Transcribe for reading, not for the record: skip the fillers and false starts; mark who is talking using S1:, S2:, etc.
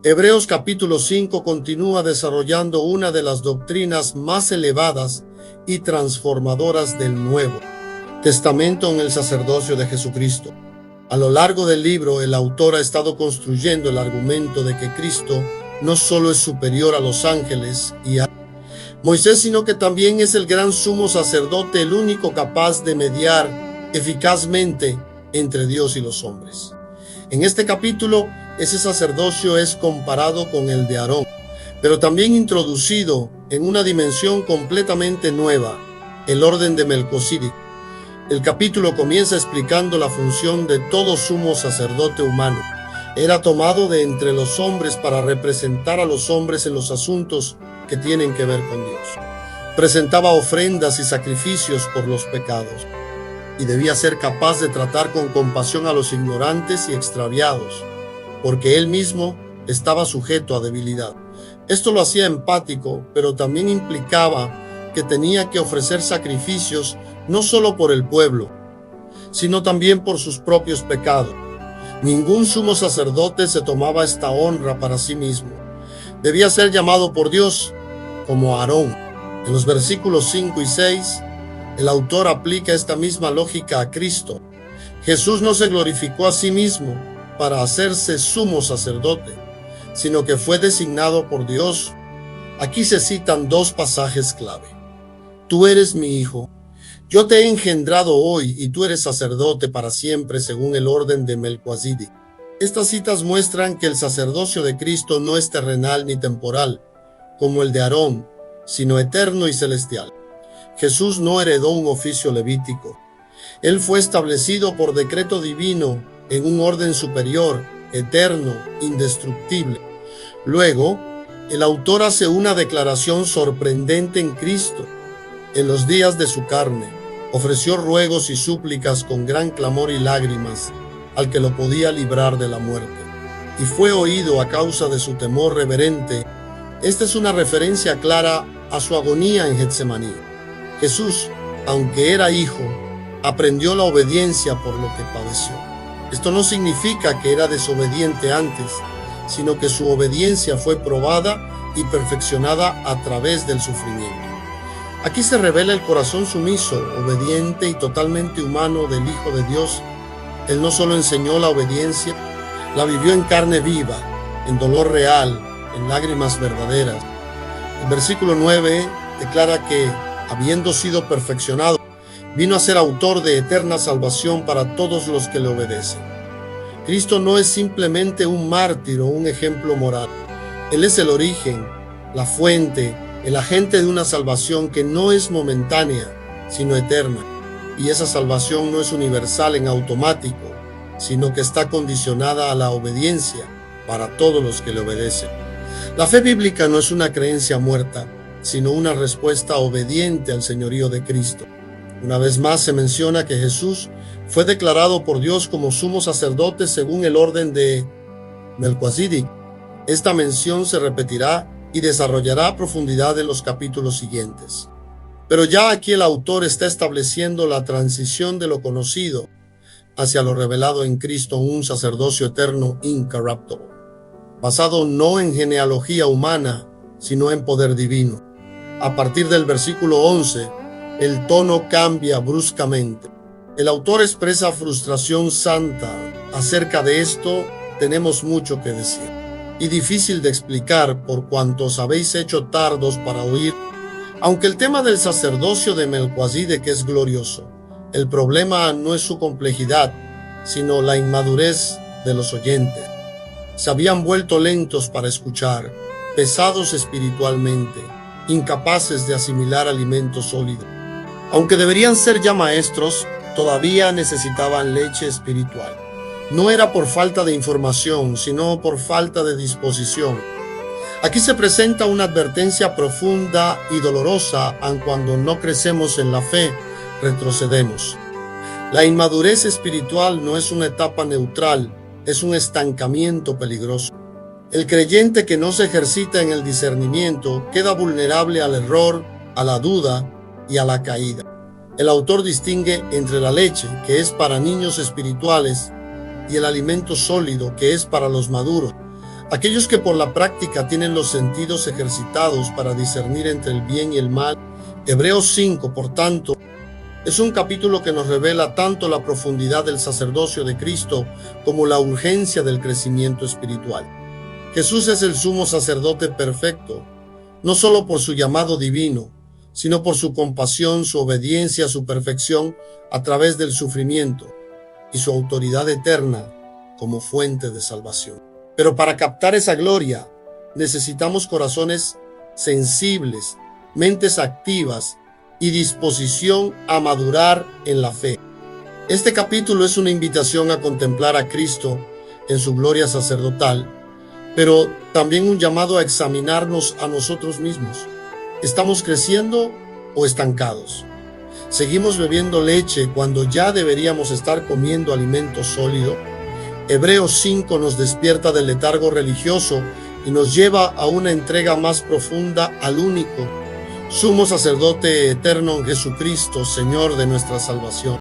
S1: Hebreos capítulo 5 continúa desarrollando una de las doctrinas más elevadas y transformadoras del Nuevo Testamento en el sacerdocio de Jesucristo. A lo largo del libro, el autor ha estado construyendo el argumento de que Cristo no solo es superior a los ángeles y a Moisés, sino que también es el gran sumo sacerdote, el único capaz de mediar eficazmente entre Dios y los hombres. En este capítulo, ese sacerdocio es comparado con el de Aarón, pero también introducido en una dimensión completamente nueva, el orden de Melquisedec. El capítulo comienza explicando la función de todo sumo sacerdote humano. Era tomado de entre los hombres para representar a los hombres en los asuntos que tienen que ver con Dios. Presentaba ofrendas y sacrificios por los pecados, y debía ser capaz de tratar con compasión a los ignorantes y extraviados, porque él mismo estaba sujeto a debilidad. Esto lo hacía empático, pero también implicaba que tenía que ofrecer sacrificios no solo por el pueblo, sino también por sus propios pecados. Ningún sumo sacerdote se tomaba esta honra para sí mismo. Debía ser llamado por Dios como Aarón. En los versículos 5 y 6, el autor aplica esta misma lógica a Cristo. Jesús no se glorificó a sí mismo para hacerse sumo sacerdote, sino que fue designado por Dios. Aquí se citan dos pasajes clave. Tú eres mi hijo. Yo te he engendrado hoy y tú eres sacerdote para siempre según el orden de Melquisedec. Estas citas muestran que el sacerdocio de Cristo no es terrenal ni temporal, como el de Aarón, sino eterno y celestial. Jesús no heredó un oficio levítico. Él fue establecido por decreto divino en un orden superior, eterno, indestructible. Luego, el autor hace una declaración sorprendente en Cristo. En los días de su carne, ofreció ruegos y súplicas con gran clamor y lágrimas al que lo podía librar de la muerte, y fue oído a causa de su temor reverente. Esta es una referencia clara a su agonía en Getsemaní. Jesús, aunque era hijo, aprendió la obediencia por lo que padeció. Esto no significa que era desobediente antes, sino que su obediencia fue probada y perfeccionada a través del sufrimiento. Aquí se revela el corazón sumiso, obediente y totalmente humano del Hijo de Dios. Él no solo enseñó la obediencia, la vivió en carne viva, en dolor real, en lágrimas verdaderas. El versículo 9 declara que, habiendo sido perfeccionado, vino a ser autor de eterna salvación para todos los que le obedecen. Cristo no es simplemente un mártir o un ejemplo moral. Él es el origen, la fuente, el agente de una salvación que no es momentánea, sino eterna. Y esa salvación no es universal en automático, sino que está condicionada a la obediencia para todos los que le obedecen. La fe bíblica no es una creencia muerta, sino una respuesta obediente al señorío de Cristo. Una vez más se menciona que Jesús fue declarado por Dios como sumo sacerdote según el orden de Melquisedec. Esta mención se repetirá y desarrollará a profundidad en los capítulos siguientes. Pero ya aquí el autor está estableciendo la transición de lo conocido hacia lo revelado en Cristo, un sacerdocio eterno incorruptible, basado no en genealogía humana, sino en poder divino. A partir del versículo 11, el tono cambia bruscamente. El autor expresa frustración santa. Acerca de esto tenemos mucho que decir, y difícil de explicar por cuanto os habéis hecho tardos para oír. Aunque el tema del sacerdocio de Melquisedec es glorioso, el problema no es su complejidad, sino la inmadurez de los oyentes. Se habían vuelto lentos para escuchar, pesados espiritualmente, incapaces de asimilar alimento sólido. Aunque deberían ser ya maestros, todavía necesitaban leche espiritual. No era por falta de información, sino por falta de disposición. Aquí se presenta una advertencia profunda y dolorosa, aun cuando no crecemos en la fe, retrocedemos. La inmadurez espiritual no es una etapa neutral, es un estancamiento peligroso. El creyente que no se ejercita en el discernimiento queda vulnerable al error, a la duda y a la caída. El autor distingue entre la leche, que es para niños espirituales, y el alimento sólido, que es para los maduros. Aquellos que por la práctica tienen los sentidos ejercitados para discernir entre el bien y el mal. Hebreos 5, por tanto, es un capítulo que nos revela tanto la profundidad del sacerdocio de Cristo como la urgencia del crecimiento espiritual. Jesús es el sumo sacerdote perfecto, no solo por su llamado divino, sino por su compasión, su obediencia, su perfección a través del sufrimiento y su autoridad eterna como fuente de salvación. Pero para captar esa gloria, necesitamos corazones sensibles, mentes activas y disposición a madurar en la fe. Este capítulo es una invitación a contemplar a Cristo en su gloria sacerdotal, pero también un llamado a examinarnos a nosotros mismos. ¿Estamos creciendo o estancados? ¿Seguimos bebiendo leche cuando ya deberíamos estar comiendo alimento sólido? Hebreos 5 nos despierta del letargo religioso y nos lleva a una entrega más profunda al único sumo sacerdote eterno en Jesucristo, Señor de nuestra salvación.